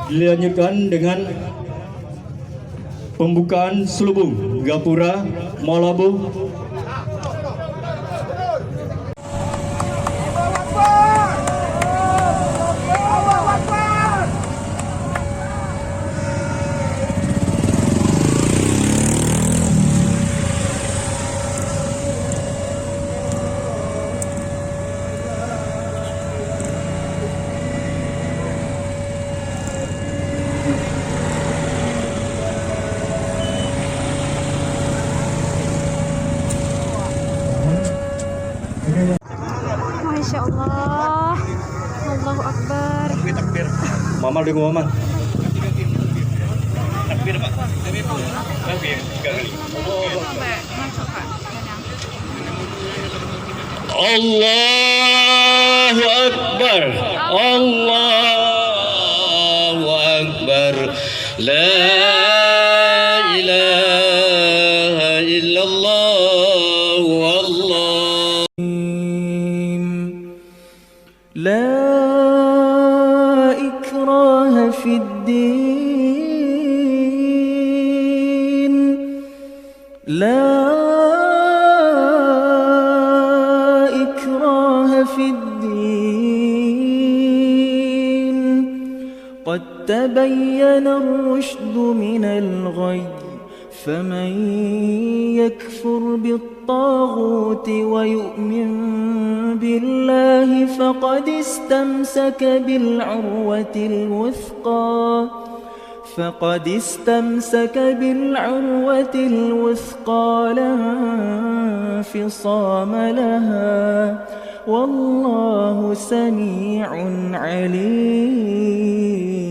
Dilanjutkan dengan pembukaan selubung Gapura Malabo. Masya Allah, Allahu Akbar. Takbir. Mamal dengan Mamal. Takbir Pak. Takbir 3 kali. Allahu Akbar. Allahu Akbar. La ilaha illallah wallah. لا إكراه في الدين لا إكراه في الدين قد تبين الرشد من الغي فمن يكفر بالطاغوت ويؤمن بالله فقد استمسك بالعروة الوثقى لا انفصام لها والله سميع عليم.